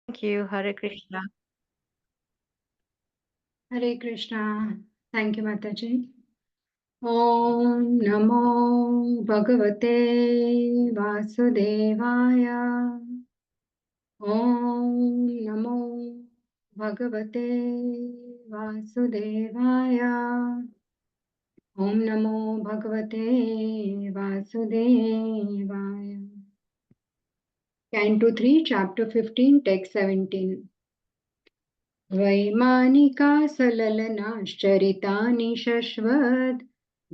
Thank you. Hare Krishna. Hare Krishna. Thank you, Mataji. Om Namo Bhagavate Vasudevaya. Om Namo Bhagavate Vasudevaya. Om Namo Bhagavate Vasudevaya. Canto 3, Chapter 15, Text 17. Vaimanika सललनाश्चरितानि शश्वत्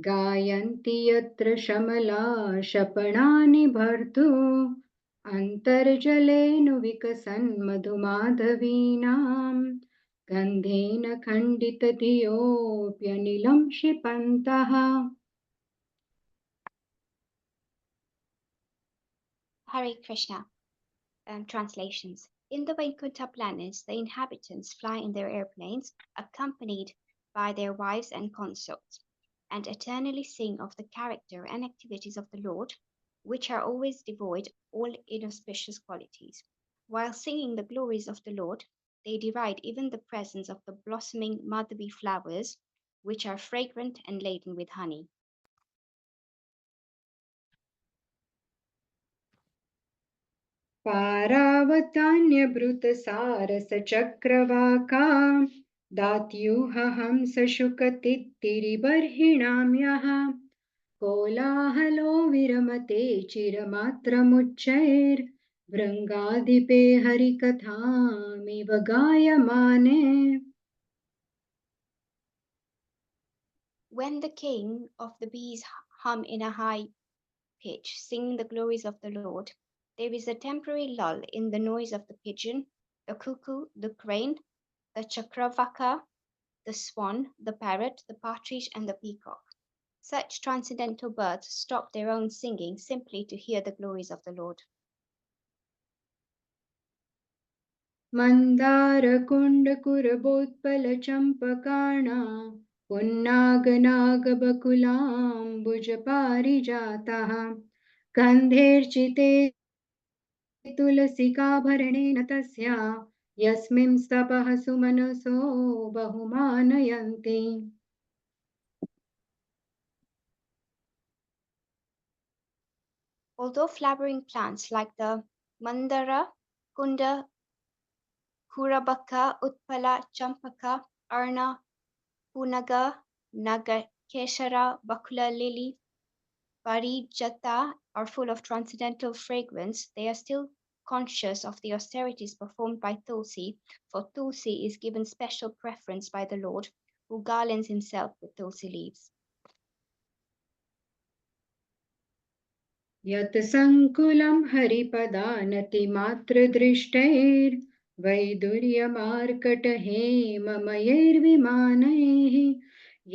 गायन्ति यत्र शमलाशपणानि भर्तु अन्तर्जलेनु विकसन् मधुमाधवीनां गन्धेन खण्डितधियोऽप्यनिलं क्षिपन्तः. Hare Krishna. Translations. In the Vaikuntha planets, the inhabitants fly in their airplanes, accompanied by their wives and consorts, and eternally sing of the character and activities of the Lord, which are always devoid of all inauspicious qualities. While singing the glories of the Lord, they deride even the presence of the blossoming Madhavi flowers, which are fragrant and laden with honey. पारावतान्यभृतसारसचक्रवाका दात्यूहहंसशुकतित्तिरिबर्हिणां यः कोलाहलो विरमते चिरमात्रमुच्चैर्भृङ्गाधिपे हरिकथामिव गायमाने. When the king of the bees hum in a high pitch, singing the glories of the Lord, there is a temporary lull in the noise of the pigeon, the cuckoo, the crane, the chakravaka, the swan, the parrot, the partridge, and the peacock. Such transcendental birds stop their own singing simply to hear the glories of the Lord. मन्दारकुण्डकुरबोत्पलचम्पकाणा पुन्नागनागबकुलाम्बुजपारिजातः गन्धेर्चिते तुलसिकाभरणेन तस्या यस्मिं स्तपः सुमनसो बहुमानयन्ति. Although flowering plants like the mandara, kunda, kurabaka, utpala, champaka, arna, punaga, nagakeshara, bakula lily, parijata are full of transcendental fragrance, they are still conscious of the austerities performed by Tulsi, for Tulsi is given special preference by the Lord, who garlands himself with Tulsi leaves. यत् सङ्कुलं हरिपदानतिमात्रदृष्टैर्वैदुर्यमार्कटहेममयैर्विमानैः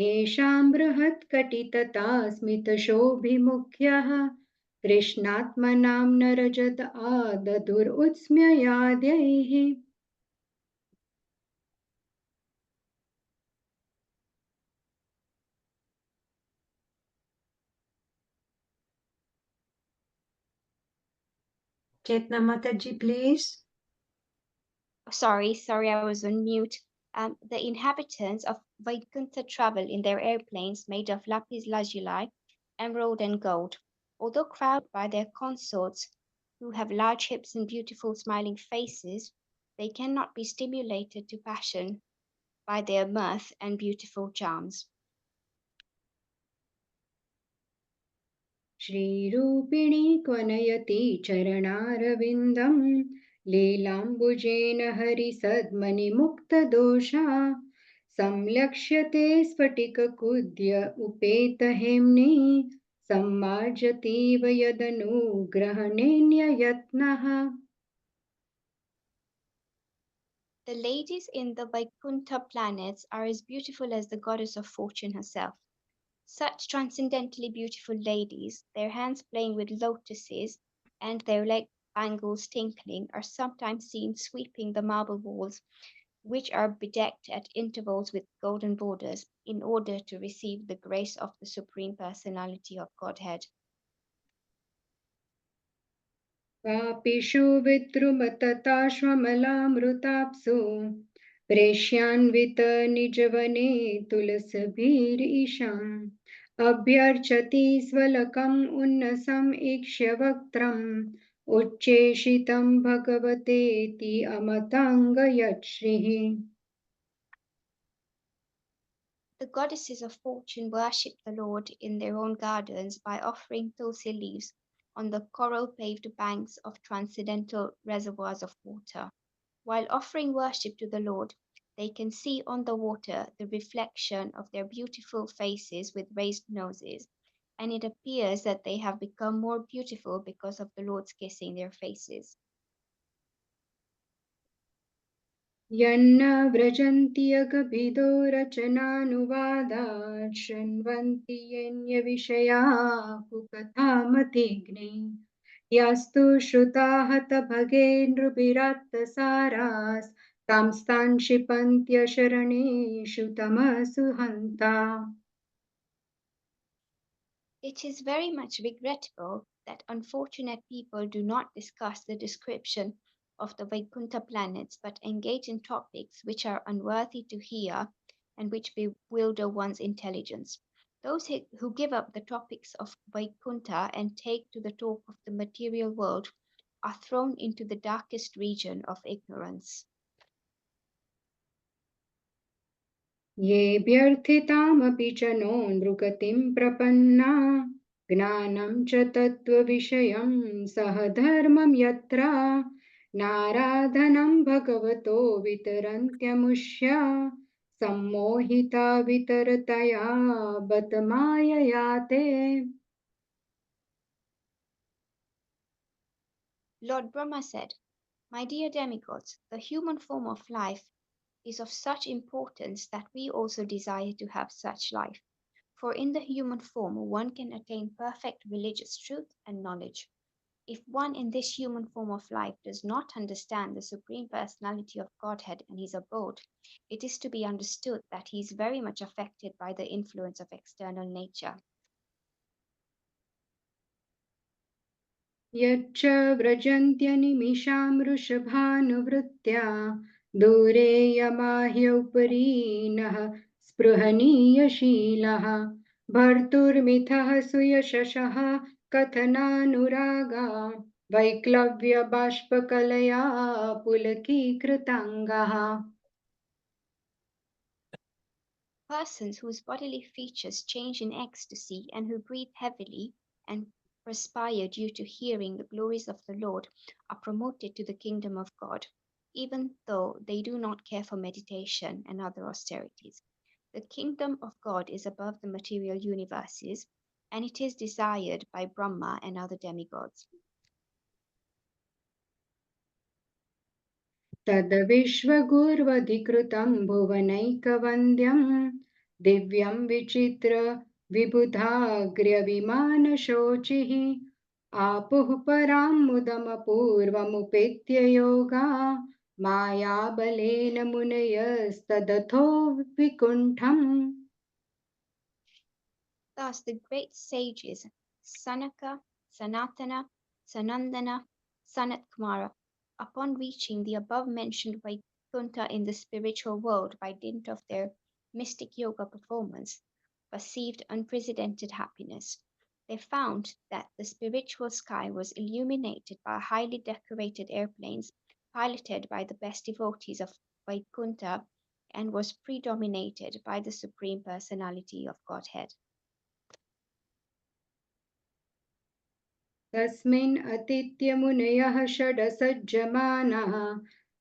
येषां बृहत्कटितटा स्मितशोभिमुख्यः कृष्णात्मनां नरजत आददुरुत्स्म्ययाद्यैः. Chetna Mataji, please. Sorry, I was on mute. The inhabitants of Vaikuntha travel in their airplanes made of lapis lazuli, emerald, and gold. Although crowded by their consorts, who have large hips and beautiful smiling faces, they cannot be stimulated to passion by their mirth and beautiful charms. श्रीरूपिणी क्वनयति चरणारविन्दं लीलाम्बुजेन हरिसद्मनिमुक्तदोषा संलक्ष्यते स्फटिककुद्य उपेतहेम्नि सम्मार्जतीव यदनुग्रहणेन्ययत्नः. The ladies in the Vaikuntha planets are as beautiful as the goddess of fortune herself. Such transcendently beautiful ladies, their hands playing with lotuses and their leg bangles tinkling, are sometimes seen sweeping the marble walls which are bedecked at intervals with golden borders, in order to receive the grace of the Supreme Personality of Godhead. पापिषु विद्रुमतताश्वमलामृताप्सु प्रेष्यान्वित निजवने तुलसीभिरीशाम् अभ्यर्चति स्वलकम् उन्नसम् ईक्ष्य वक्त्रम् उच्चेषितं भगवतेति अमताङ्गयच्छ्रीः. The goddesses of fortune worship the Lord in their own gardens by offering tulsi leaves on the coral-paved banks of transcendental reservoirs of water. While offering worship to the Lord, they can see on the water the reflection of their beautiful faces with raised noses, and it appears that they have become more beautiful because of the Lord's kissing their faces. यन्न व्रजन्ति अगभिदो रचनानुवादात् शृण्वन्ति येन्यविषयाः कुकथामतिघ्ने यास्तु श्रुता हतभगे नृभिरात्तसारास् तांस्तां क्षिपन्त्यशरणेषु तमसु हन्ता. It is very much regrettable that unfortunate people do not discuss the description of the Vaikuntha planets, but engage in topics which are unworthy to hear and which bewilder one's intelligence. Those who give up the topics of Vaikuntha and take to the talk of the material world are thrown into the darkest region of ignorance. येऽभ्यर्थितामपि च no नृगतिं प्रपन्ना ज्ञानं च तत्त्वविषयं सह धर्मं यत्र नाराधनं भगवतो वितरन्त्यमुष्य सम्मोहिता वितरतया बत मायया ते. Lord Brahma said, "My dear demigods, the human form of life is of such importance that we also desire to have such life. For in the human form one can attain perfect religious truth and knowledge. If one in this human form of life does not understand the Supreme Personality of Godhead and his abode, it is to be understood that he is very much affected by the influence of external nature." यच्च व्रजन्त्यनिमिषां वृषभानुवृत्त्या दूरे यमाह्योपरि नः स्पृहणीयशीलः भर्तुर्मिथः सुयशसः कथनानुरागा वैक्लव्यबाष्पकलया पुलकीकृताङ्गाः. Persons whose bodily features change in ecstasy and who breathe heavily and perspire due to hearing the glories of the Lord are promoted to the kingdom of God, even though they do not care for meditation and other austerities. The kingdom of God is above the material universes, and it is desired by Brahma and other demigods. तद्विश्वगुर्वधिकृतं भुवनैकवन्द्यं दिव्यं विचित्र विबुधाग्र्यविमानशोचिः आपुः परां मुदमपूर्वमुपेत्य yoga मायाबलेन मुनयस्तदथो विकुण्ठम्. Thus, the great sages Sanaka, Sanatana, Sanandana, Sanat Kumara, upon reaching the above mentioned Vaikuntha in the spiritual world by dint of their mystic yoga performance, perceived unprecedented happiness. They found that the spiritual sky was illuminated by highly decorated airplanes piloted by the best devotees of Vaikuntha and was predominated by the Supreme Personality of Godhead. तस्मिन् अतीत्यमुनयः षडसज्जमानाः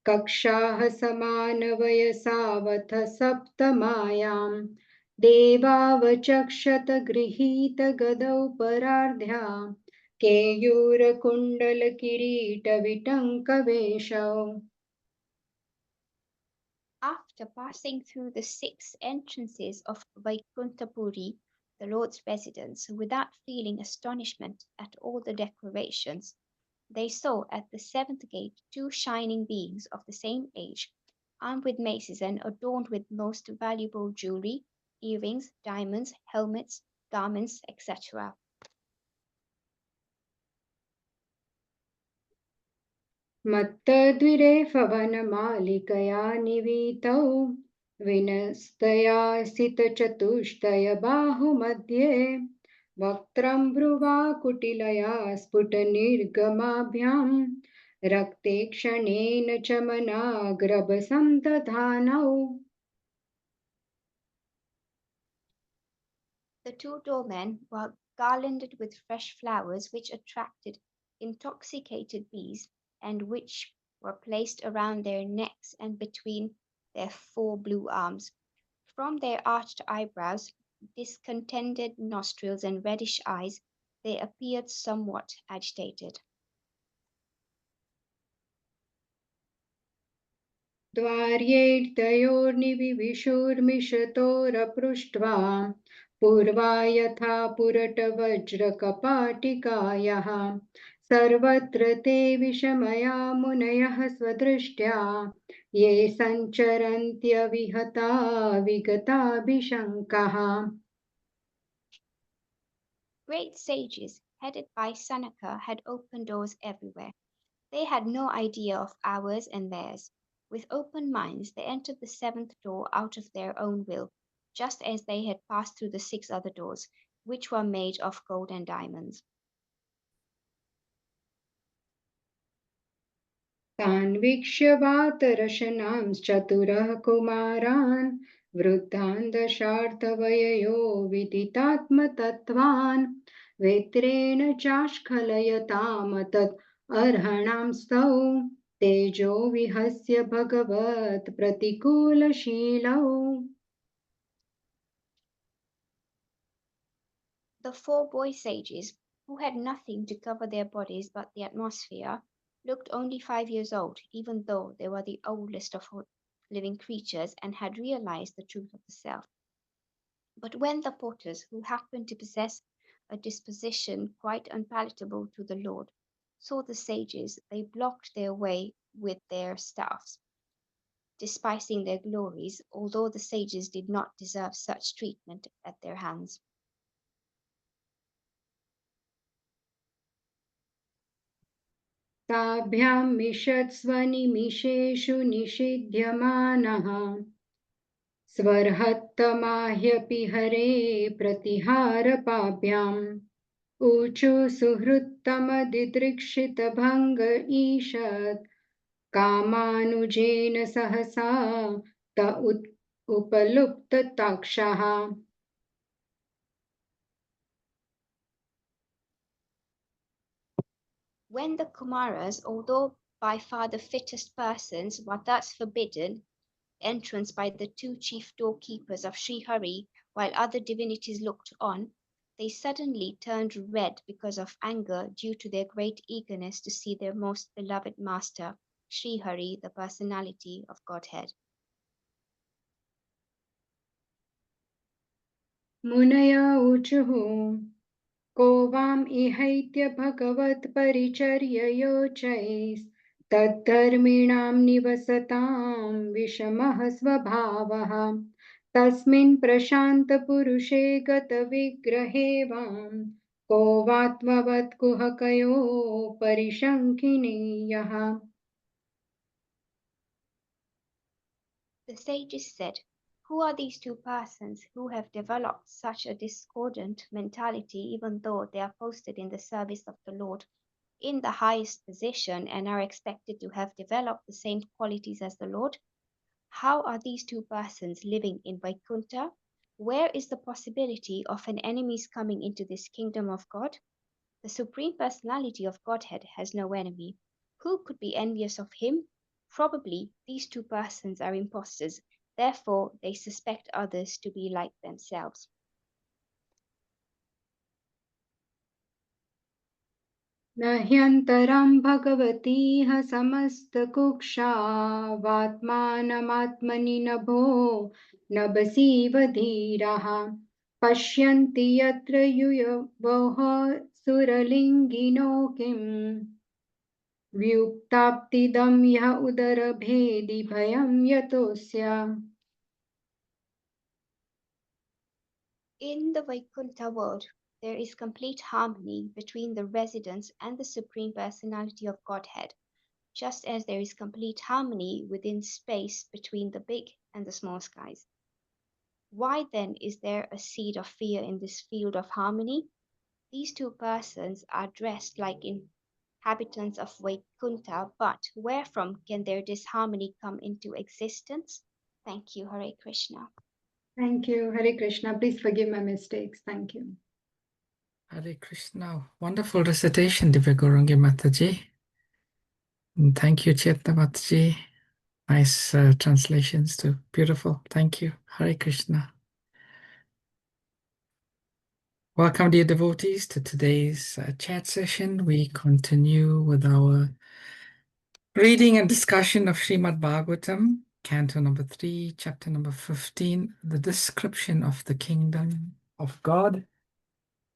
कक्षाः समानवयसावथ सप्तमायां देवावचक्षत गृहीतगदौ परार्ध्या केयूरकुण्डलकिरीटविटङ्कवेशौ. After passing through the 6 entrances of Vaikuntapuri, the Lord's residence, without feeling astonishment at all the decorations, they saw at the 7th gate 2 shining beings of the same age, armed with maces and adorned with most valuable jewelry, earrings, diamonds, helmets, garments, etc. मत्तद्विरेफवनमालिकया निवीतौ विनस्तया सितचतुष्टयबाहुमध्ये वक्त्रं भ्रुवाकुटिलया स्फुटनिर्गमाभ्यां रक्ते क्षणेन चमनाग्रभसं दधानौ. The two doormen were garlanded with fresh flowers which attracted intoxicated bees and which were placed around their necks and between their four blue arms. From their arched eyebrows, discontented nostrils, and reddish eyes, they appeared somewhat agitated. द्वार्यैर्तयोर्निविविशोर्मिषतोरपृष्ट्वा पूर्वा यथा पुरटवज्रकपाटिकायाः सर्वत्र ते विषमया मुनयः स्वदृष्ट्या ये सञ्चरन्त्यविहता विगताभिशङ्काः. Great sages, headed by Sanaka, had open doors everywhere. They had no idea of ours and theirs. With open minds, they entered the seventh door out of their own will, just as they had passed through the six other doors, which were made of gold and diamonds. तान् वीक्ष्य वातरशनांश्चतुरः कुमारान् वृद्धान् दशार्थवययो विदितात्मतत्त्वान् वेत्रेण चास्खलयतामतत् अर्हणांस्तौ तेजो विहस्य भगवत् प्रतिकूलशीलौ. The four boy sages, who had nothing to cover their bodies but the atmosphere, looked only 5 years old, even though they were the oldest of living creatures and had realized the truth of the self. But when the porters, who happened to possess a disposition quite unpalatable to the Lord, saw the sages, they blocked their way with their staffs, despising their glories, although the sages did not deserve such treatment at their hands. ताभ्यां मिषत्स्वनिमिषेषु निषिध्यमानः स्वर्हत्तमाह्यपि हरे प्रतिहारपाभ्याम् ऊचु सुहृत्तमदिदृक्षितभङ्ग ईषत् कामानुजेन सहसा त उपलुप्तताक्षः. When the Kumaras, although by far the fittest persons, were thus forbidden entrance by the two chief doorkeepers of Srihari, while other divinities looked on, they suddenly turned red because of anger due to their great eagerness to see their most beloved master, Srihari, the personality of Godhead. मुनया ऊचुः को वाम् इहैत्य भगवत्परिचर्ययोचैस्तद्धर्मिणां निवसतां विषमः स्वभावः तस्मिन् प्रशान्तपुरुषे गतविग्रहे वां को वात्मवत्कुहकयो परिशङ्किनीयः. The sages said, "Who are these two persons who have developed such a discordant mentality even though they are posted in the service of the Lord in the highest position and are expected to have developed the same qualities as the Lord? How are these two persons living in Vaikuntha? Where is the possibility of an enemy's coming into this kingdom of God? The Supreme Personality of Godhead has no enemy. Who could be envious of him? Probably these two persons are impostors, therefore they suspect others to be like themselves." न ह्यन्तरं भगवतीह समस्तकुक्षावात्मानमात्मनि नभो नभसीव धीराः पश्यन्ति यत्र युयवोः सुरलिङ्गिनो किम्. व्युक्ताप्तिदं यः उदरभेदि भयं यतोऽस्य. In the Vaikuntha world, there is complete harmony between the residents and the Supreme Personality of Godhead, just as there is complete harmony within space between the big and the small skies. Why then is there a seed of fear in this field of harmony? These two persons are dressed like inhabitants of Vaikuntha, but wherefrom can their disharmony come into existence? Thank you, Hare Krishna. Thank you. Hare Krishna. Please forgive my mistakes. Thank you. Hare Krishna. Wonderful recitation, Divya Gurungi Mataji. And thank you, Chetna Mataji. Nice translations too. Beautiful. Thank you. Hare Krishna. Welcome, dear devotees, to today's chat session. We continue with our reading and discussion of Srimad Bhagavatam, Canto number 3, chapter number 15, the description of the kingdom of God.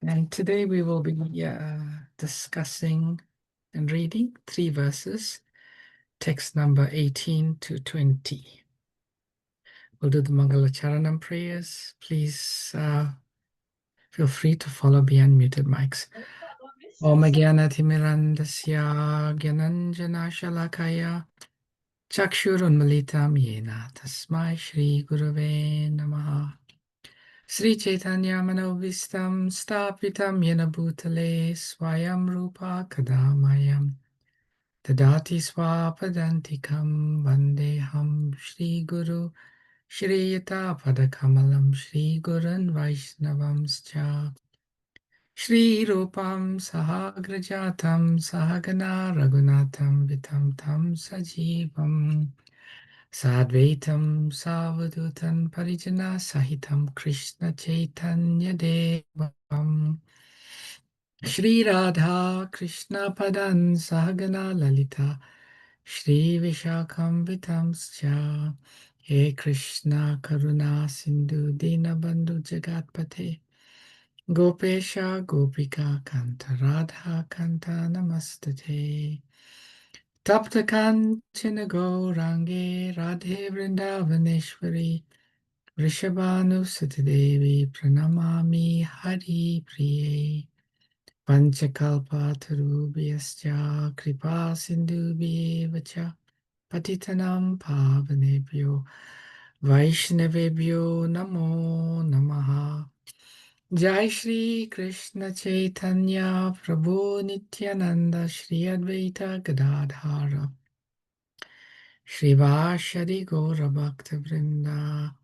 And today we will be discussing and reading 3 verses, text number 18 to 20. We'll do the Mangala Charanam prayers. Please feel free to follow the unmuted mics. Om Gyanatimirandasya Gyananjana Shalakaya Chakshurunmalitam Yena Tasmai Shri Gurave Namaha. Sri Chaitanya Manovistam Stapitam Yena Bhutale Swayam Rupa Kadamayam Tadati Swapadantikam Vandeham Shri Guru Shri Yata Padakamalam Shri Gurun Vaishnavamscha Shri Rupam Sahagrajatam Sahagana Raghunatham Vitam Tam Sajivam Sadvaitam Savadutan Parijana Sahitam Krishna Chaitanya Devam Shri Radha Krishna Padan Sahagana Lalita Shri Vishakam Vitamscha He Krishna Karuna Sindhu Dinabandhu Jagatpate Gopesha Gopika Kanta Radha Kanta Namastate Tapta Kanchana Gaurange Radhe Vrindavaneshwari Vrishabhanu Satidevi Pranamami Hari Priye Panchakalpa Tarubhyascha Kripa Sindhubhyevacha Patitanam Pavanebhyo Vaishnavebhyo Namo Namaha Jai Shri Krishna Chaitanya Prabhu Nityananda Shri Advaita Gadadhara Shrivashadi Gaura Bhakta Vrinda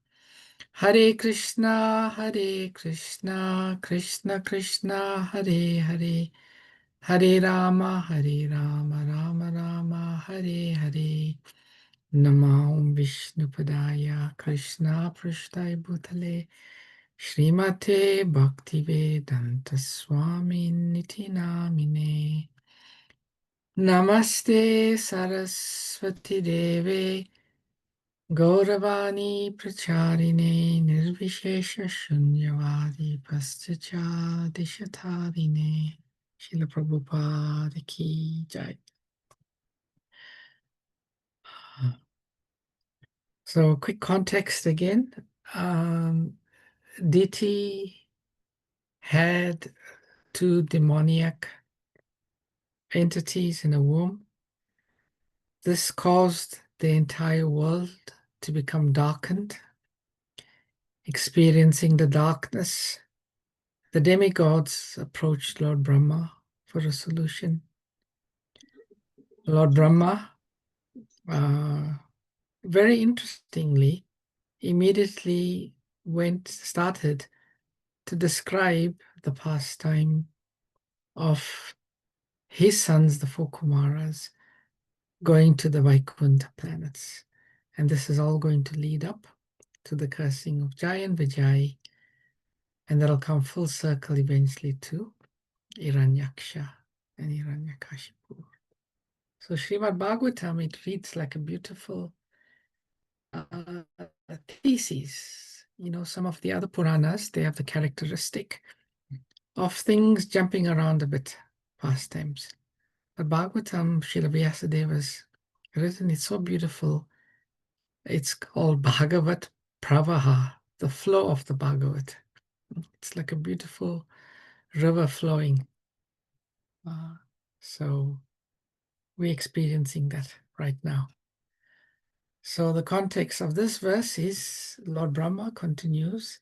Hare Krishna Krishna Krishna Hare Hare Hare Rama Rama Rama Hare Hare Namo Vishnupadaya Krishna Prashtai Bhutale Srimate Bhaktivedanta Swami Niti Namine Namaste Saraswati Deve Gauravani Pracharine Nirvishesha Shunyavadi Pasticha Dishatharine Srila Prabhupada Ki Jai. So, quick context again. Diti had 2 demoniac entities in a womb. This caused the entire world to become darkened. Experiencing the darkness, the demigods approached Lord Brahma for a solution. Lord Brahma, very interestingly, immediately started to describe the pastime of his sons, the 4 Kumaras, going to the Vaikuntha planets. And this is all going to lead up to the cursing of Jai and Vijay, and that'll come full circle eventually to Hiranyaksha and Hiranyakashipu. So Srimad Bhagavatam, it reads like a beautiful thesis. You know, some of the other Puranas, they have the characteristic of things jumping around a bit, pastimes. The Bhagavatam, Srila Vyasadeva's written, it's so beautiful. It's called Bhagavat Pravaha, the flow of the Bhagavat. It's like a beautiful river flowing. So we're experiencing that right now. So the context of this verse is Lord Brahma continues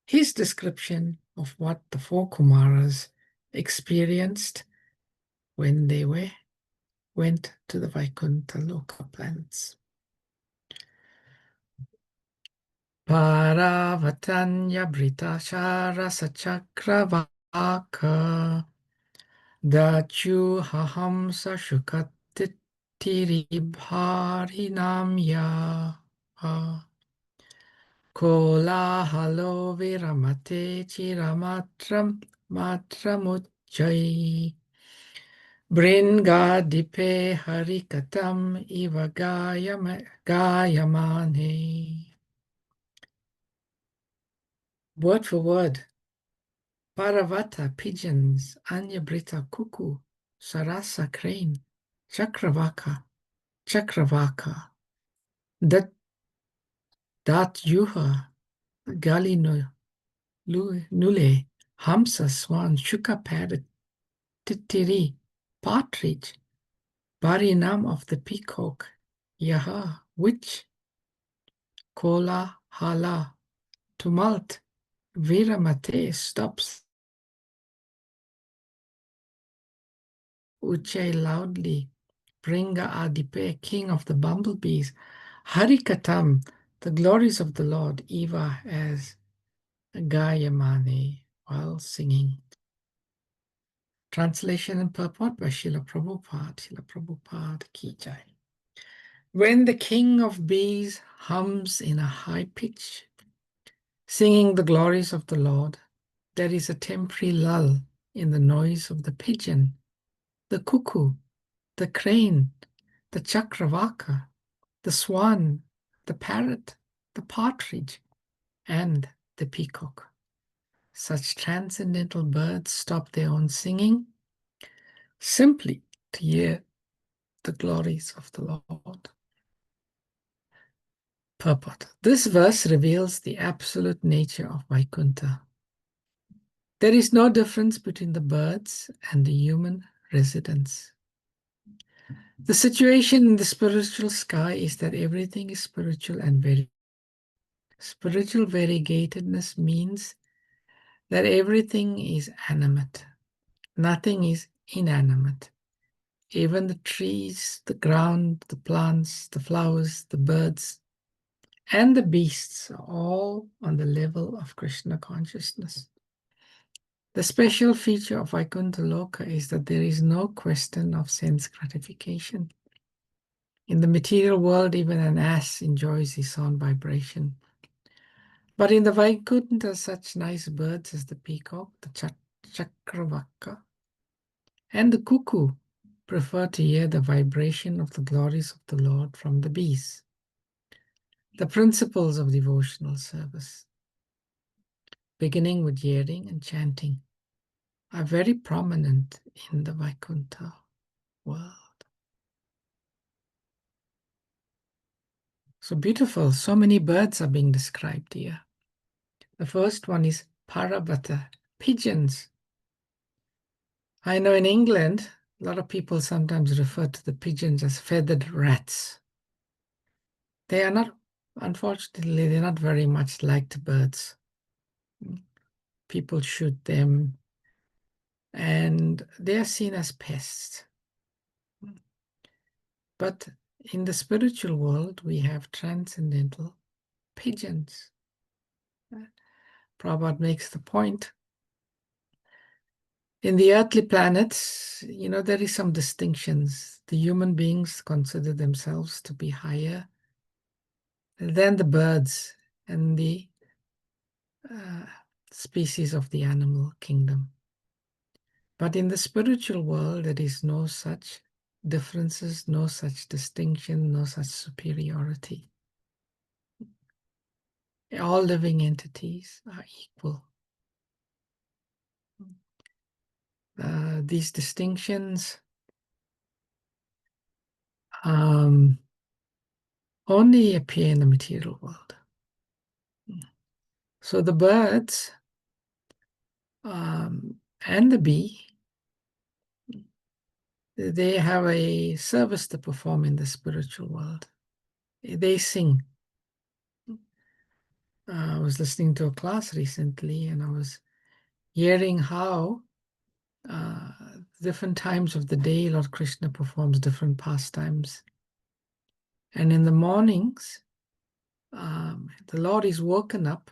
his description of what the four Kumaras experienced when they went to the Vaikuntha Loka planets. Paravatanya Britashara Sachakravaka Dachu Hahamsa Shukatitiribharinamya Kola Halo Viramate Chiramatram Matramujjai Bringadipe Harikatam Iva Gayamane. Word for word. Paravata, pigeons, Anyabrita, cuckoo, Sarasa, crane, Chakravaka, Datyuha, Gali Nule, Hamsa, swan, Shuka, parrot, Titiri, partridge, Barinam of the peacock, Yaha, witch, Kola, Hala, tumult, Viramate, stops, Ujjayi loudly, Bringa Adipe, king of the bumblebees, Harikatam, the glories of the Lord, Eva as Gayamane, while singing. Translation and purport by Srila Prabhupada Ki Jai. When the king of bees hums in a high pitch, singing the glories of the Lord, there is a temporary lull in the noise of the pigeon, the cuckoo, the crane, the chakravaka, the swan, the parrot, the partridge, and the peacock. Such transcendental birds stop their own singing simply to hear the glories of the Lord. Purport. This verse reveals the absolute nature of Vaikuntha. There is no difference between the birds and the human residents. The situation in the spiritual sky is that everything is spiritual and very. Spiritual variegatedness means that everything is animate. Nothing is inanimate. Even the trees, the ground, the plants, the flowers, the birds, and the beasts are all on the level of Krishna consciousness. The special feature of Vaikuntha Loka is that there is no question of sense gratification. In the material world, even an ass enjoys his own vibration. But in the Vaikuntha, such nice birds as the peacock, the chakravaka, and the cuckoo prefer to hear the vibration of the glories of the Lord from the bees. The principles of devotional service, beginning with hearing and chanting, are very prominent in the Vaikuntha world. So beautiful, so many birds are being described here. The first one is Paravata, pigeons. I know in England, a lot of people sometimes refer to the pigeons as feathered rats. They are not, unfortunately, they're not very much liked birds. People shoot them and they are seen as pests. But in the spiritual world, we have transcendental pigeons. Prabhupada makes the point. In the earthly planets, there is some distinctions. The human beings consider themselves to be higher than the birds and the species of the animal kingdom. But in the spiritual world, there is no such differences, no such distinction, no such superiority. All living entities are equal. These distinctions only appear in the material world. So the birds and the bee, they have a service to perform in the spiritual world. They sing. I was listening to a class recently, and I was hearing how different times of the day Lord Krishna performs different pastimes. And in the mornings, the Lord is woken up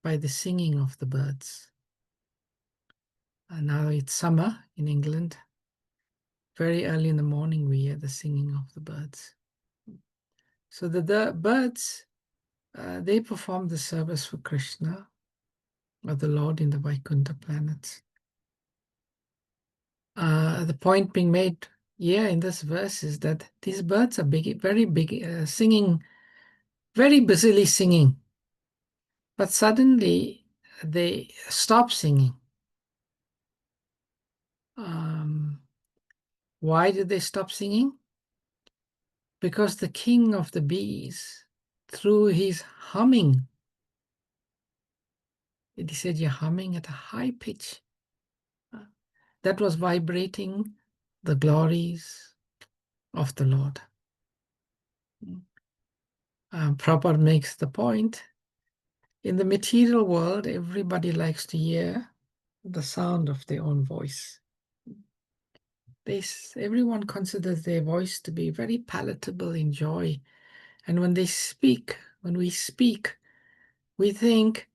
by the singing of the birds. And now it's summer in England. Very early in the morning, we hear the singing of the birds. So the birds, they perform the service for Krishna, or the Lord in the Vaikuntha planets. The point being made here in this verse is that these birds are very big, singing, very busily singing. But suddenly they stop singing. Why did they stop singing? Because the king of the bees, through his humming, he said, you're humming at a high pitch. That was vibrating the glories of the Lord. Prabhupada makes the point, in the material world, everybody likes to hear the sound of their own voice. Everyone considers their voice to be very palatable in joy. And when we speak, we think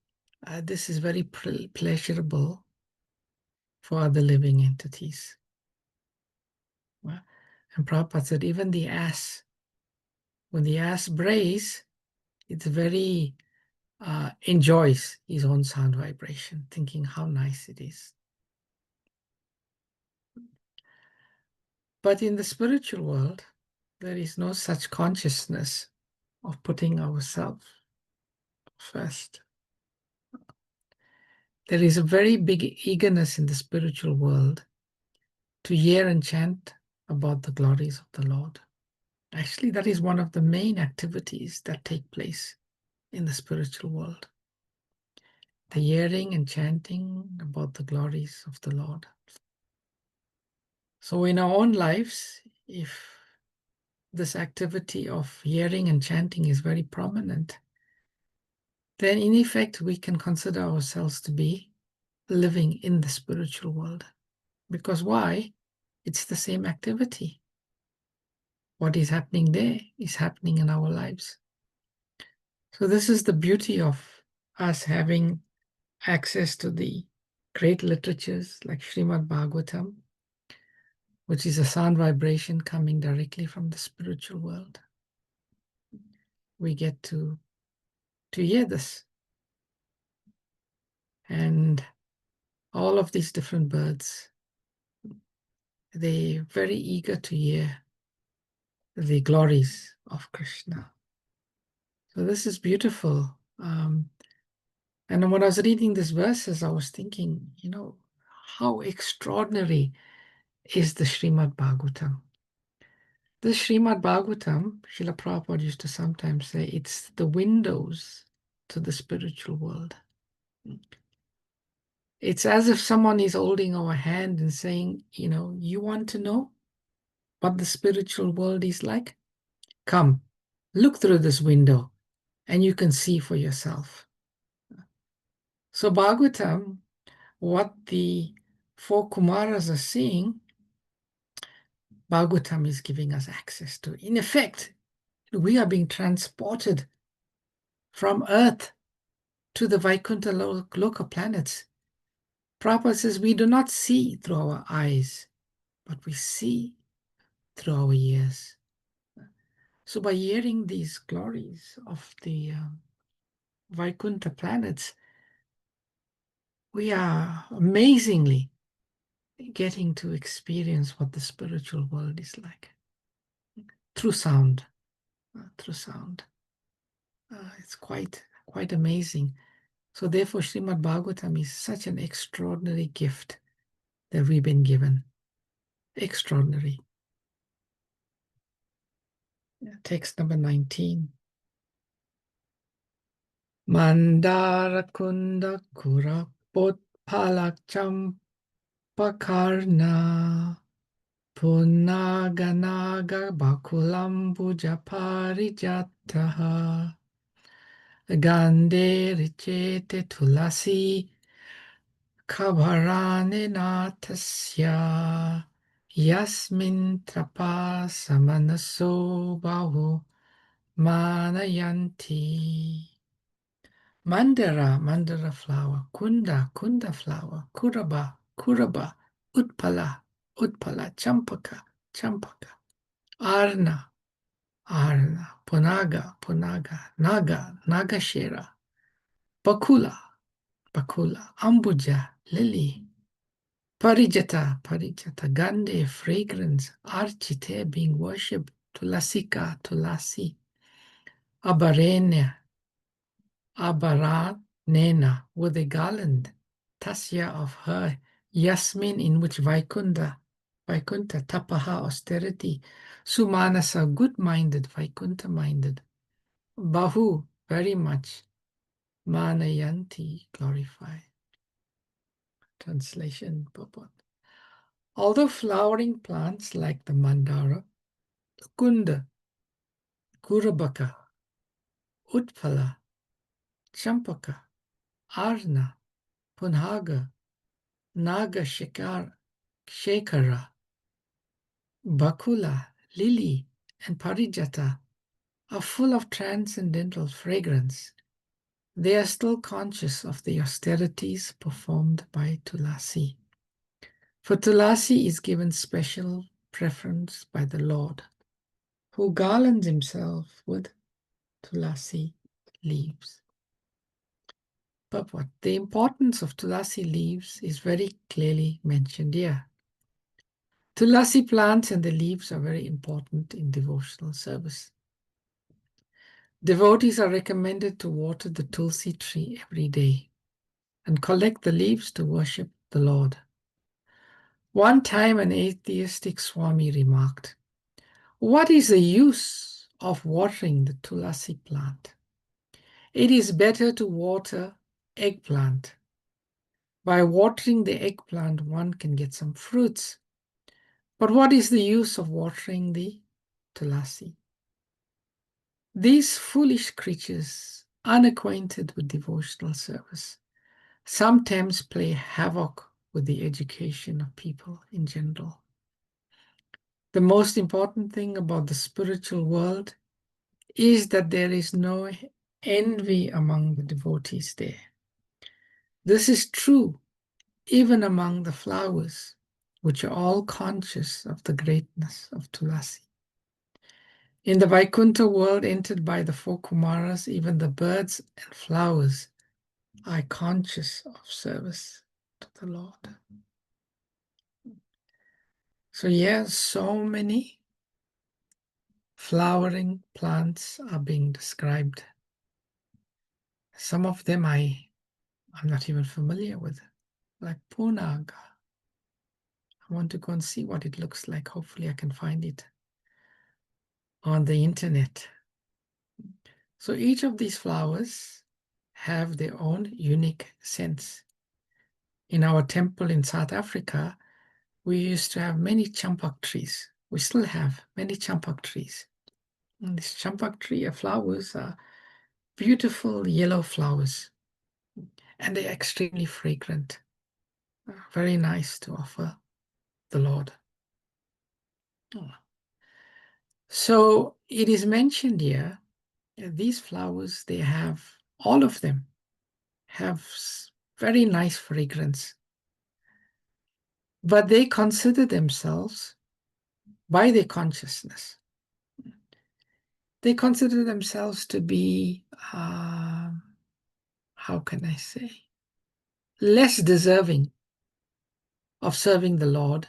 this is very pleasurable for other living entities. And Prabhupada said, even the ass, when the ass brays, it very enjoys his own sound vibration, thinking how nice it is. But in the spiritual world, there is no such consciousness of putting ourselves first. There is a very big eagerness in the spiritual world to hear and chant about the glories of the Lord. Actually, that is one of the main activities that take place in the spiritual world. The hearing and chanting about the glories of the Lord. So in our own lives, if this activity of hearing and chanting is very prominent, then in effect, we can consider ourselves to be living in the spiritual world. Because why? It's the same activity. What is happening there is happening in our lives. So this is the beauty of us having access to the great literatures like Srimad Bhagavatam, which is a sound vibration coming directly from the spiritual world. We get to hear this. And all of these different birds, they're very eager to hear the glories of Krishna. So this is beautiful. And when I was reading these verses, I was thinking, how extraordinary is the Srimad Bhagavatam. The Srimad Bhagavatam, Srila Prabhupada used to sometimes say, it's the windows to the spiritual world. It's as if someone is holding our hand and saying, you want to know what the spiritual world is like? Come, look through this window and you can see for yourself. So Bhagavatam, what the four Kumaras are seeing, Bhagavatam is giving us access to. In effect, we are being transported from Earth to the Vaikuntha Loka planets. Prabhupada says we do not see through our eyes, but we see through our ears. So by hearing these glories of the Vaikuntha planets, we are amazingly getting to experience what the spiritual world is like through sound. It's quite amazing. So therefore, Srimad Bhagavatam is such an extraordinary gift that we've been given. Extraordinary. Text number 19. Mandara kunda kurapot palak champakarna punaganaga bakulambuja parijataha gande richete tulasi kavarane natasya yasmin trapasa manaso bahu manayanti. Mandara flower, kunda flower, kuraba, utpala, champaka, arna, punaga, nagashera, bakula, ambuja, lily, parijata, gandhi, fragrance, archite, being worshipped, tulasi, Abaranena, with a garland, Tasya of her, Yasmin, in which Vaikunta, Tapaha, austerity, Sumanasa, good-minded, Vaikunta-minded, Bahu, very much, Manayanti, glorify. Translation purport. Although flowering plants like the mandara, kunda, kurabaka, utpala, champaka, arna, punhaga, Naga Shekara, Bakula, Lily, and Parijata are full of transcendental fragrance. They are still conscious of the austerities performed by Tulasi. For Tulasi is given special preference by the Lord, who garlands himself with Tulasi leaves. But what the importance of Tulasi leaves is very clearly mentioned here. Tulasi plants and the leaves are very important in devotional service. Devotees are recommended to water the Tulsi tree every day and collect the leaves to worship the Lord. One time an atheistic Swami remarked, "What is the use of watering the Tulasi plant? It is better to water eggplant. By watering the eggplant, one can get some fruits. But what is the use of watering the Tulasi?" These foolish creatures, unacquainted with devotional service, sometimes play havoc with the education of people in general. The most important thing about the spiritual world is that there is no envy among the devotees there. This is true even among the flowers, which are all conscious of the greatness of Tulasi. In the Vaikuntha world entered by the four Kumaras, even the birds and flowers are conscious of service to the Lord. So yes, so many flowering plants are being described. Some of them I'm not even familiar with, like Punaga. I want to go and see what it looks like. Hopefully I can find it on the internet. So each of these flowers have their own unique scents. In our temple in South Africa, we used to have many champak trees. We still have many champak trees. And these champak tree flowers are beautiful yellow flowers. And they're extremely fragrant. Very nice to offer the Lord. So it is mentioned here, these flowers, they have, all of them have very nice fragrance. But they consider themselves, by their consciousness, they consider themselves to be, how can I say, less deserving of serving the Lord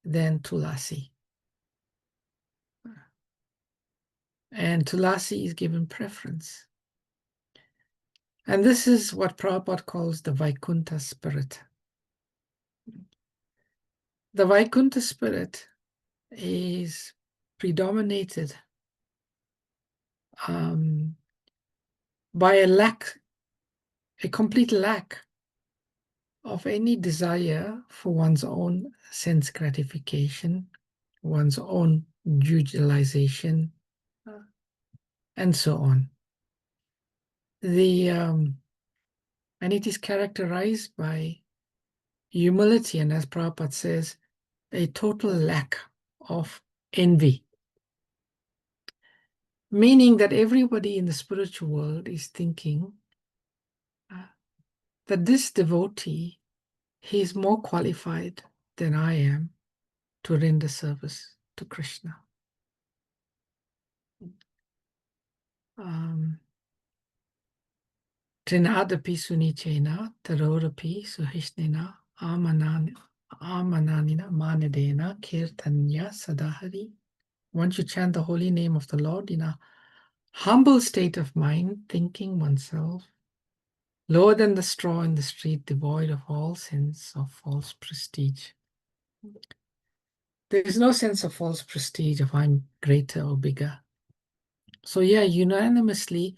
than Tulasi. And Tulasi is given preference. And this is what Prabhupada calls the Vaikuntha spirit. The Vaikuntha spirit is predominated by a complete lack of any desire for one's own sense gratification, one's own utilization, and so on. And it is characterized by humility, and as Prabhupada says, a total lack of envy. Meaning that everybody in the spiritual world is thinking that this devotee, he is more qualified than I am to render service to Krishna. Trinadapi sunichena tarorapi suhishnena amananina manadena kirtanya sadahari. Once you chant the holy name of the Lord in a humble state of mind, thinking oneself lower than the straw in the street, devoid of all sense of false prestige. There is no sense of false prestige of I'm greater or bigger. So yeah, unanimously,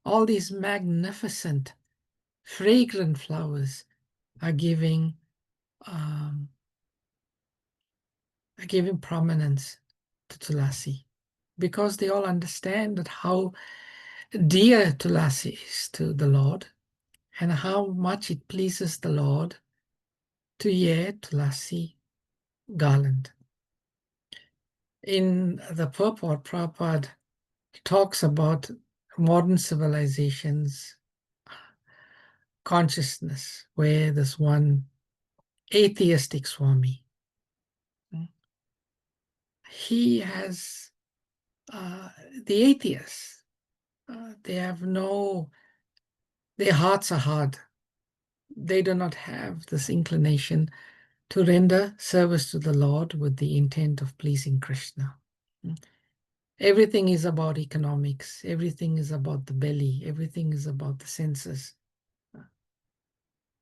all these magnificent, fragrant flowers are giving prominence to Tulasi, because they all understand that how dear Tulasi is to the Lord and how much it pleases the Lord to wear Tulasi garland. In the purport, Prabhupada talks about modern civilization's consciousness, where this one atheistic Swami, he has the atheists, they have their hearts are hard. They do not have this inclination to render service to the Lord with the intent of pleasing Krishna. Everything is about economics. Everything is about the belly. Everything is about the senses.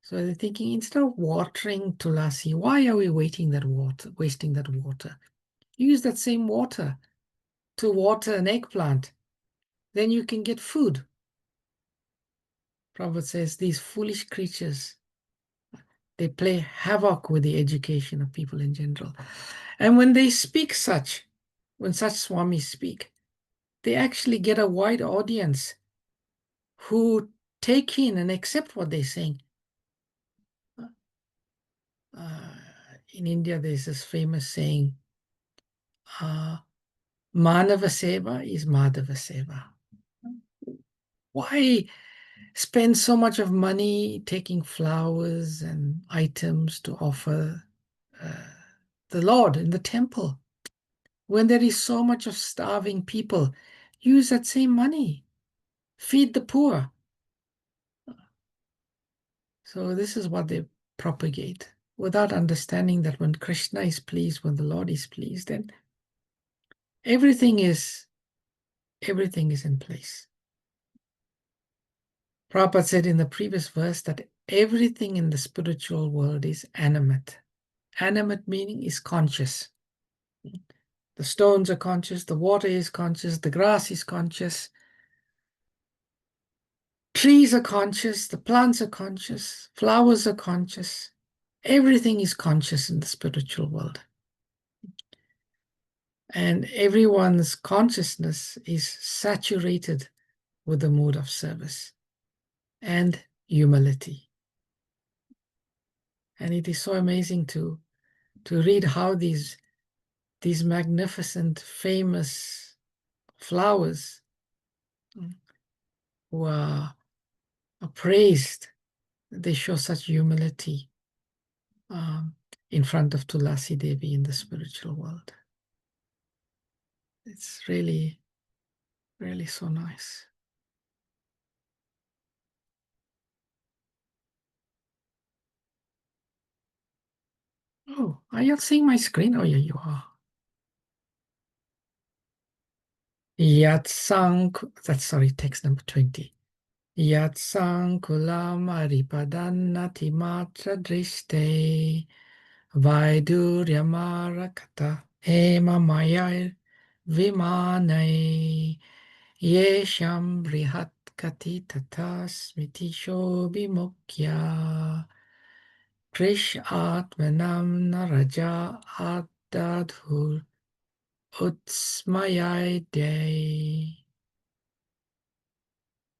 So they're thinking, instead of watering Tulasi, why are we wasting that water? Use that same water to water an eggplant. Then you can get food. Prabhupada says these foolish creatures, they play havoc with the education of people in general. And when they speak when such swamis speak, they actually get a wide audience who take in and accept what they're saying. In India, there's this famous saying, Manava Seva is Madhava Seva. Why spend so much of money taking flowers and items to offer the Lord in the temple when there is so much of starving people? Use that same money. Feed the poor. So this is what they propagate, without understanding that when Krishna is pleased, when the Lord is pleased, then everything is in place. Prabhupada said in the previous verse that everything in the spiritual world is animate. Animate meaning is conscious. The stones are conscious, the water is conscious, the grass is conscious, trees are conscious, the plants are conscious, flowers are conscious. Everything is conscious in the spiritual world. And everyone's consciousness is saturated with the mood of service and humility. And it is so amazing to read how these magnificent, famous flowers who are praised, they show such humility in front of Tulasi Devi in the spiritual world. It's really, really so nice. Oh, are you seeing my screen? Oh, yeah, you are. Text number 20. Yatsankulam aripadannati matra drishte Vaiduryamaraka ema mayar vimanai Yesham brihat kati tata smitisho bimokya krish atmanam naraja adadhur utsmayai day.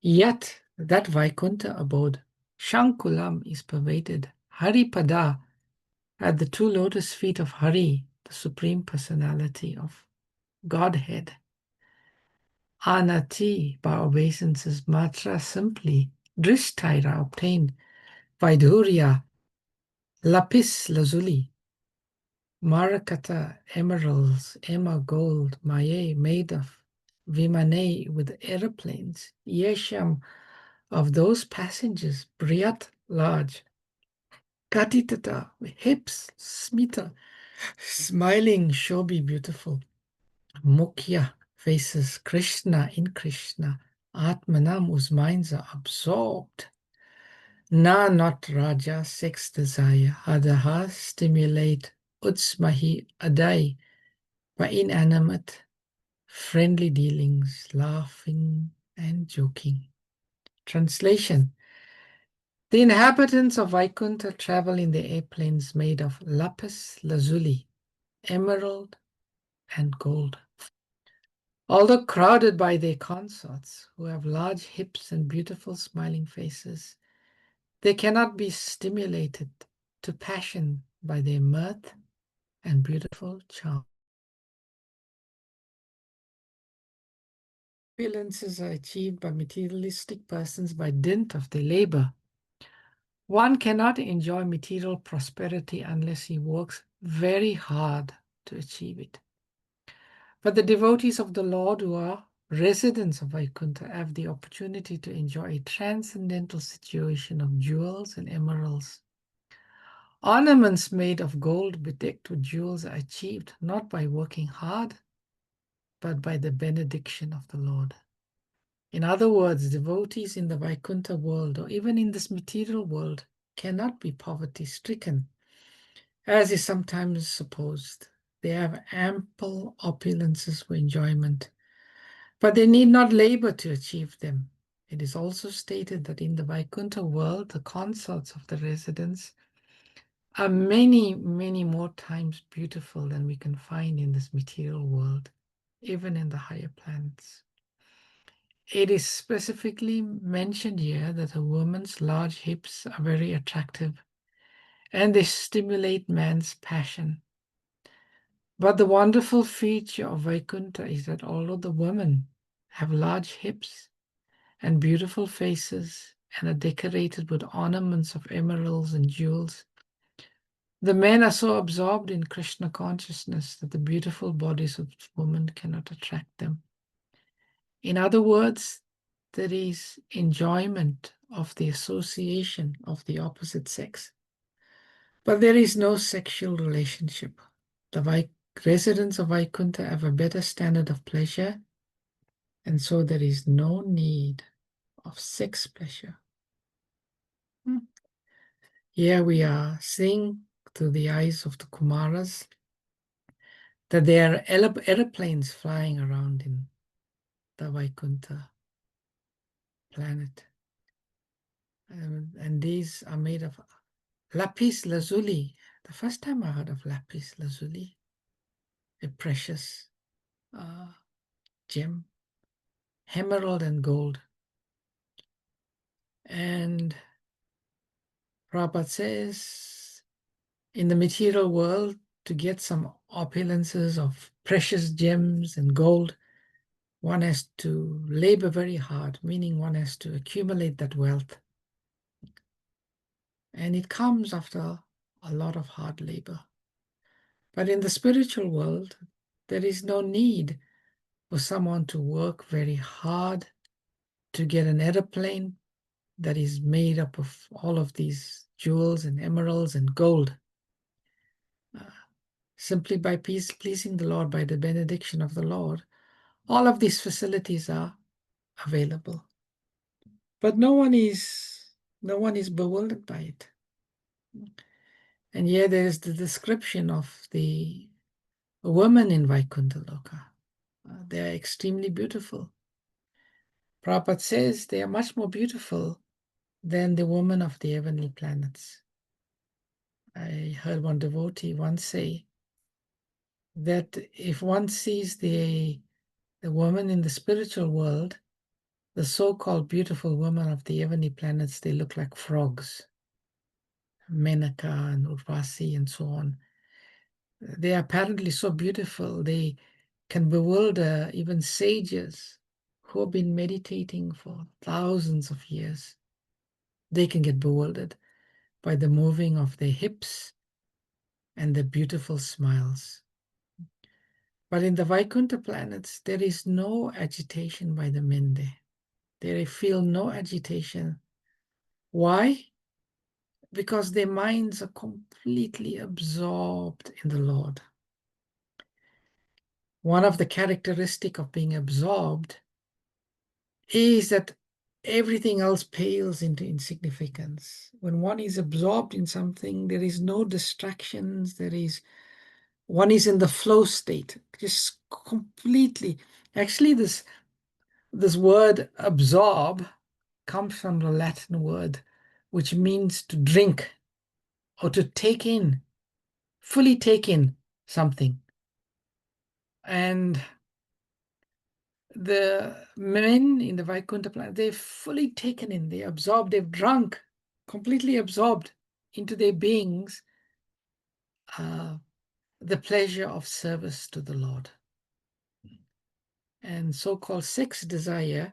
Yet that Vaikuntha abode, Shankulam, is pervaded, Haripada, at the two lotus feet of Hari, the Supreme Personality of Godhead. Anati, by obeisances, Matra, simply, Drishtaira, obtained, Vaidurya, Lapis Lazuli, Marakata, emeralds, Emma gold, Maye, made of Vimane with aeroplanes, Yesham, of those passengers, Briat, large, Katitata, hips, Smita, smiling, Shobi, beautiful, Mukhya, faces, Krishna, in Krishna, Atmanam, whose minds are absorbed. Na, not Raja, sex desire, Adaha, stimulate, Utsmahi, Adai, by inanimate, friendly dealings, laughing and joking. Translation. The inhabitants of Vaikuntha travel in the airplanes made of lapis lazuli, emerald, and gold. Although crowded by their consorts, who have large hips and beautiful smiling faces, they cannot be stimulated to passion by their mirth and beautiful charm. Opulences are achieved by materialistic persons by dint of their labor. One cannot enjoy material prosperity unless he works very hard to achieve it. But the devotees of the Lord who are residents of Vaikuntha have the opportunity to enjoy a transcendental situation of jewels and emeralds. Ornaments made of gold bedecked with jewels are achieved not by working hard, but by the benediction of the Lord. In other words, devotees in the Vaikuntha world, or even in this material world, cannot be poverty-stricken, as is sometimes supposed. They have ample opulences for enjoyment, but they need not labor to achieve them. It is also stated that in the Vaikuntha world, the consorts of the residents are many, many more times beautiful than we can find in this material world, even in the higher planets. It is specifically mentioned here that a woman's large hips are very attractive and they stimulate man's passion. But the wonderful feature of Vaikuntha is that although the women have large hips and beautiful faces and are decorated with ornaments of emeralds and jewels, the men are so absorbed in Krishna consciousness that the beautiful bodies of women cannot attract them. In other words, there is enjoyment of the association of the opposite sex, but there is no sexual relationship. The residents of Vaikuntha have a better standard of pleasure, and so there is no need of sex pleasure. Here we are seeing through the eyes of the Kumaras that there are aeroplanes flying around in the Vaikuntha planet. And these are made of lapis lazuli. The first time I heard of lapis lazuli, a precious gem, emerald and gold. And Prabhupada says, in the material world, to get some opulences of precious gems and gold, one has to labor very hard, meaning one has to accumulate that wealth. And it comes after a lot of hard labor. But in the spiritual world, there is no need for someone to work very hard to get an aeroplane that is made up of all of these jewels and emeralds and gold. Simply by pleasing the Lord, by the benediction of the Lord, all of these facilities are available. But no one is bewildered by it. And here there is the description of the women in Vaikuntha Loka. They are extremely beautiful. Prabhupada says they are much more beautiful than the women of the heavenly planets. I heard one devotee once say that if one sees the woman in the spiritual world, the so-called beautiful women of the heavenly planets, they look like frogs. Menaka and Urvasi and so on. They are apparently so beautiful, they can bewilder even sages who have been meditating for thousands of years. They can get bewildered by the moving of their hips and their beautiful smiles. But in the Vaikuntha planets, there is no agitation by the men there. They feel no agitation. Why? Because their minds are completely absorbed in the Lord. One of the characteristics of being absorbed is that everything else pales into insignificance. When one is absorbed in something, there is no distractions, one is in the flow state, just completely. Actually, this word absorb comes from the Latin word, which means to drink or to take in, fully take in something. And the men in the Vaikuntha planet, they've fully taken in, they absorbed, they've drunk, completely absorbed into their beings the pleasure of service to the Lord. And so-called sex desire,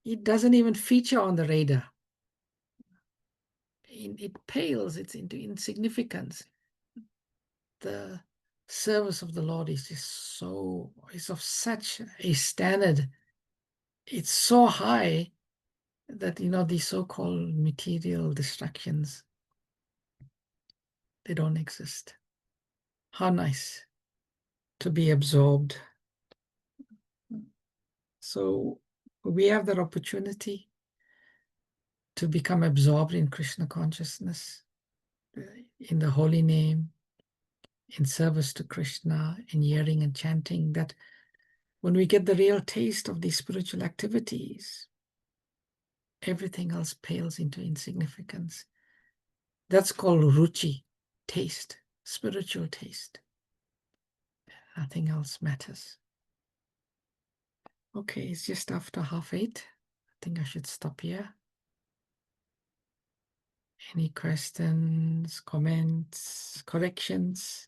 it doesn't even feature on the radar. It pales, it's into insignificance. The service of the Lord is just it's of such a standard. It's so high that, these so-called material distractions, they don't exist. How nice to be absorbed. So we have that opportunity to become absorbed in Krishna consciousness, in the holy name, in service to Krishna, in hearing and chanting, that when we get the real taste of these spiritual activities, everything else pales into insignificance. That's called ruchi, taste, spiritual taste. Nothing else matters. Okay, it's just after 8:30. I think I should stop here. Any questions, comments, corrections,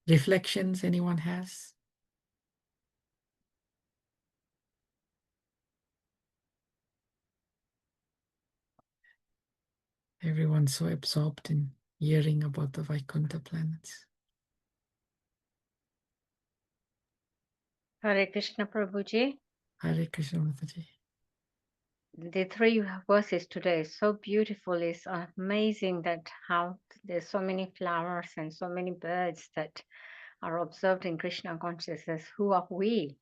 reflections anyone has? Everyone's so absorbed in hearing about the Vaikuntha planets. Hare Krishna Prabhuji. Hare Krishna Mataji. The 3 verses today is so beautiful. It's amazing that how there's so many flowers and so many birds that are observed in Krishna consciousness. Who are we?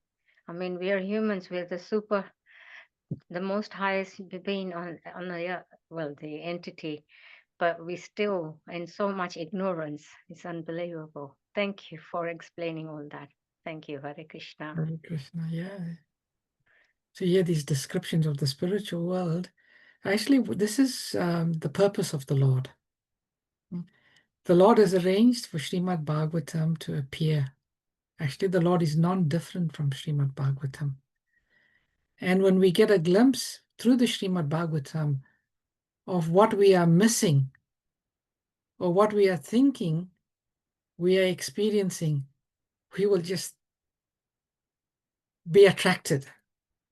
I mean, we are humans. We're the most highest being on the earth, well, the entity, but we still in so much ignorance. It's unbelievable. Thank you for explaining all that. Thank you, Hare Krishna. Hare Krishna, yeah. So here these descriptions of the spiritual world. Actually, this is the purpose of the Lord. The Lord has arranged for Srimad Bhagavatam to appear. Actually, the Lord is non-different from Srimad Bhagavatam. And when we get a glimpse through the Srimad Bhagavatam of what we are missing or what we are thinking, we are experiencing, we will just be attracted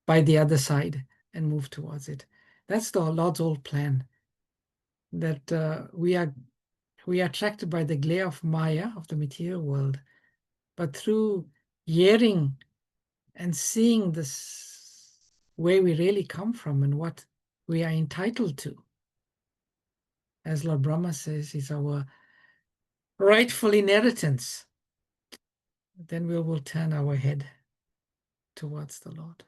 by the other side and move towards it. That's the Lord's old plan, that we are attracted by the glare of Maya, of the material world, but through hearing and seeing this, where we really come from and what we are entitled to, as Lord Brahma says, is our rightful inheritance, then we will turn our head towards the Lord.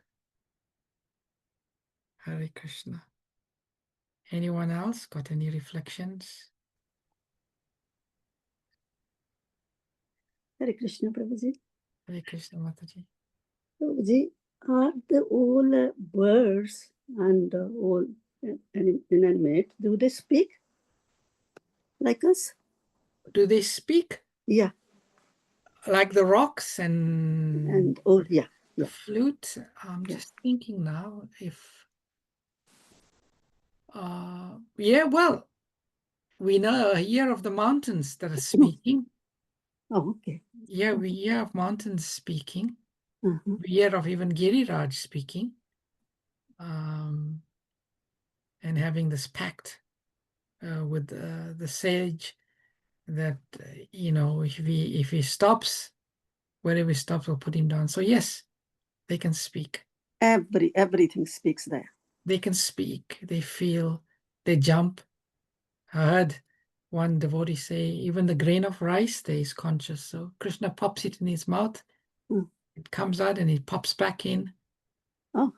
Hare Krishna. Anyone else got any reflections? Hare Krishna, Prabhuji. Hare Krishna, Mataji. Prabhuji, Are the all birds and all inanimate, do they speak like us? Do they speak Yeah, like the rocks and and oh yeah, the yeah. flute? I'm Yeah. just thinking now if, yeah, well, we know hear of the mountains that are speaking. Oh, okay. Yeah, we hear of mountains speaking. Uh-huh. We hear of even Giriraj speaking, and having this pact with the sage that if he stops, wherever he stops, we'll put him down. So yes, they can speak. Everything speaks there. They can speak. They feel. They jump. I heard one devotee say, even the grain of rice stays conscious. So Krishna pops it in his mouth. Mm. It comes out and it pops back in. Oh.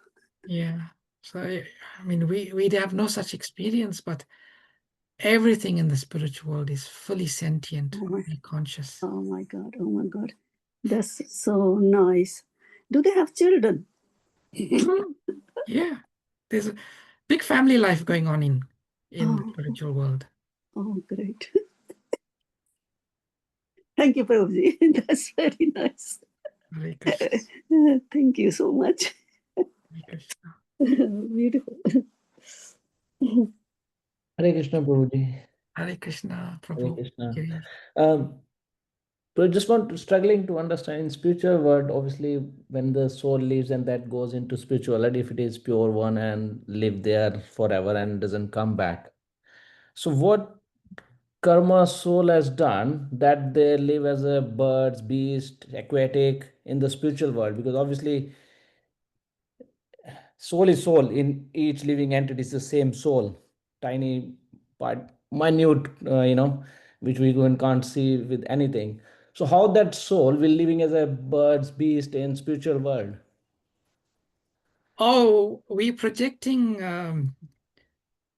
Yeah. So I mean, we have no such experience, but everything in the spiritual world is fully sentient, fully conscious. Oh my God. Oh my God. That's so nice. Do they have children? Yeah. There's a big family life going on in the Oh. spiritual world. Oh, great. Thank you, Prabhuji. That's very nice. Hare Krishna. Thank you so much. Hare Krishna. Beautiful. Hare Krishna, Prabhuji. Hare Krishna, Hare Prabhu. Krishna. Giri. But just struggling to understand in spiritual world, obviously, when the soul lives and that goes into spirituality, if it is pure one and live there forever and doesn't come back. So what karma soul has done that they live as a birds, beast, aquatic in the spiritual world? Because obviously soul is soul in each living entity is the same soul, tiny part, minute, which we even can't see with anything. So how that soul will living as a birds, beast in spiritual world? Oh, we're projecting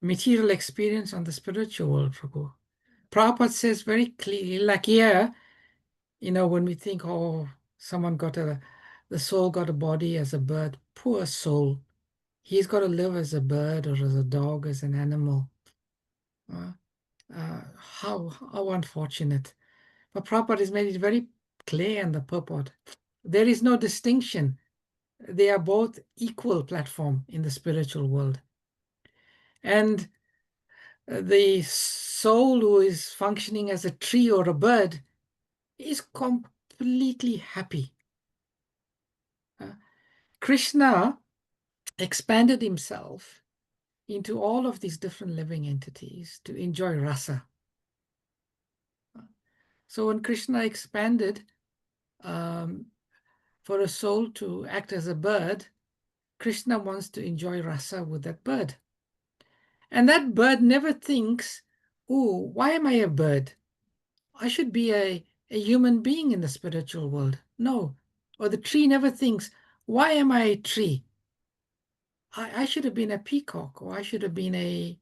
material experience on the spiritual world, Prabhu. Prabhupada says very clearly, like here, when we think, oh, the soul got a body as a bird, poor soul. He's got to live as a bird or as a dog, as an animal. How unfortunate. But Prabhupada has made it very clear in the purport. There is no distinction. They are both equal platform in the spiritual world. And the soul who is functioning as a tree or a bird is completely happy. Krishna expanded himself into all of these different living entities to enjoy rasa. So when Krishna expanded for a soul to act as a bird, Krishna wants to enjoy rasa with that bird. And that bird never thinks, oh, why am I a bird? I should be a human being in the spiritual world. No. Or the tree never thinks, why am I a tree? I should have been a peacock, or I should have been a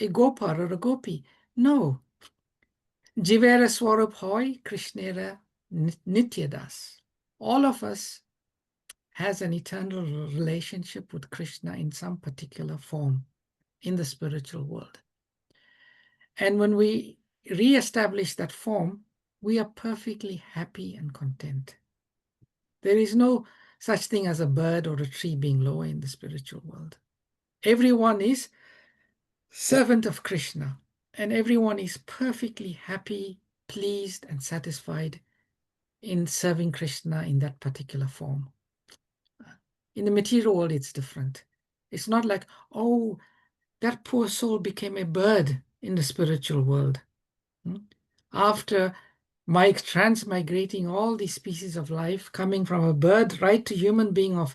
gopar or a gopi. No. Jivera Swarup Hoy, Krishnera Nityadas. All of us has an eternal relationship with Krishna in some particular form in the spiritual world. And when we re-establish that form, we are perfectly happy and content. There is no such thing as a bird or a tree being lower in the spiritual world. Everyone is servant of Krishna, and everyone is perfectly happy, pleased, and satisfied in serving Krishna in that particular form. In the material world, it's different. It's not like, oh, that poor soul became a bird in the spiritual world. After transmigrating all these species of life, coming from a bird right to human being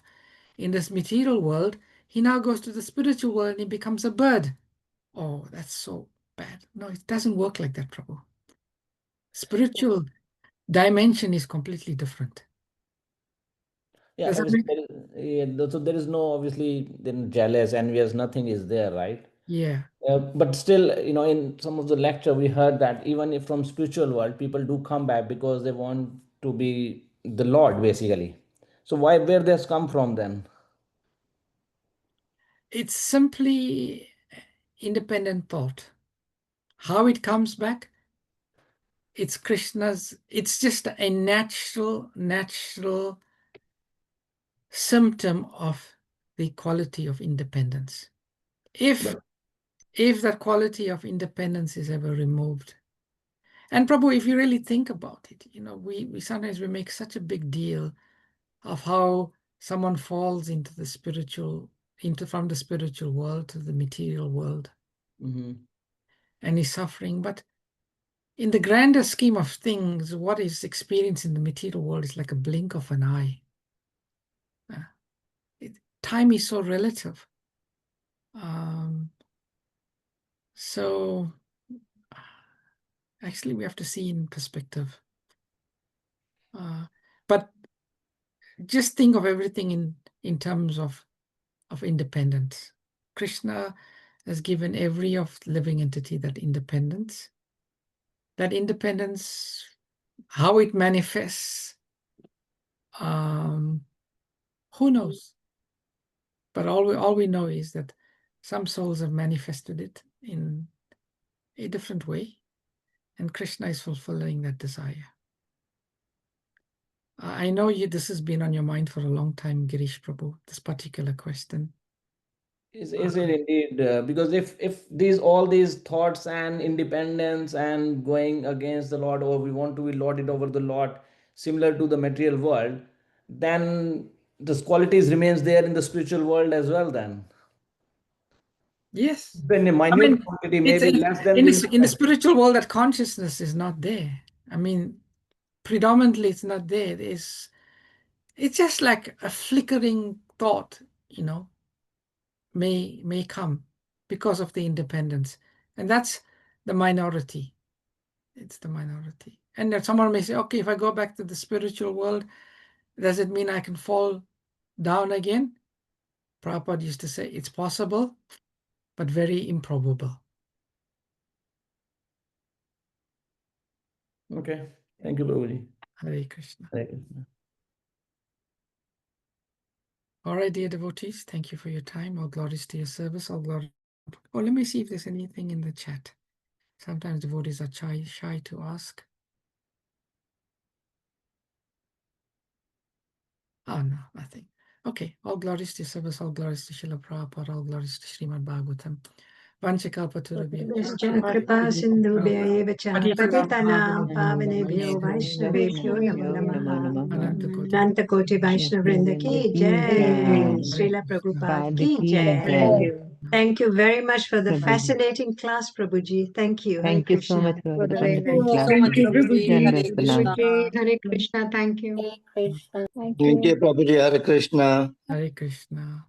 in this material world, he now goes to the spiritual world and he becomes a bird. Oh, that's so bad. No, it doesn't work like that, Prabhu. Spiritual dimension is completely different. Yeah, Does that obviously make? so there is no obviously then jealous, envious, nothing is there, right? Yeah. But still, in some of the lecture we heard that even if from spiritual world, people do come back because they want to be the Lord, basically. So where this come from then? It's simply independent thought. How it comes back, it's Krishna's, it's just a natural symptom of the quality of independence. If that quality of independence is ever removed, and Prabhu, if you really think about it, we sometimes we make such a big deal of how someone falls into the spiritual, from the spiritual world to the material world, and is suffering. But in the grander scheme of things, what is experienced in the material world is like a blink of an eye. Time is so relative. So actually, we have to see in perspective. But just think of everything in terms of independence. Krishna has given every of living entity that independence. That independence, how it manifests, who knows? But all we know is that some souls have manifested it in a different way, and Krishna is fulfilling that desire. I know this has been on your mind for a long time, Girish Prabhu, this particular question. Is it indeed? Because if all these thoughts and independence and going against the Lord, or we want to be lorded over the Lord, similar to the material world, then this qualities remains there in the spiritual world as well. Then yes, in a minute quantity, maybe less than in the spiritual world, that consciousness is not there. I mean, predominantly it's not there. It's just like a flickering thought, may come because of the independence, and that's the minority. It's the minority. And then someone may say, okay, if I go back to the spiritual world, does it mean I can fall down again? Prabhupada used to say it's possible, but very improbable. Okay. Thank you, Prabhuji. Hare Krishna. Hare Krishna. All right, dear devotees, thank you for your time. All glories to your service. All glory. Oh, let me see if there's anything in the chat. Sometimes devotees are shy to ask. Oh, no, nothing. Okay, all glories to your service. All glories to Srila Prabhupada. All glories to Srimad Bhagavatam. Nischala kripa sindhubhya eva cha patitanam pavanebhyo vaishnavebhyo namo namaha. Nanta Koti Vaishnavrinda ki jai. Srila Prabhupada ki jai. Thank you very much for the fascinating class, Prabhuji. Thank you. Hare Thank you so Krishna. much for the Very wonderful nice. class. Thank you, Prabhuji. Chandra Hare Salam. Krishna. Hare Krishna. Thank you. Thank you, Prabhuji. Hare Krishna. Hare Krishna.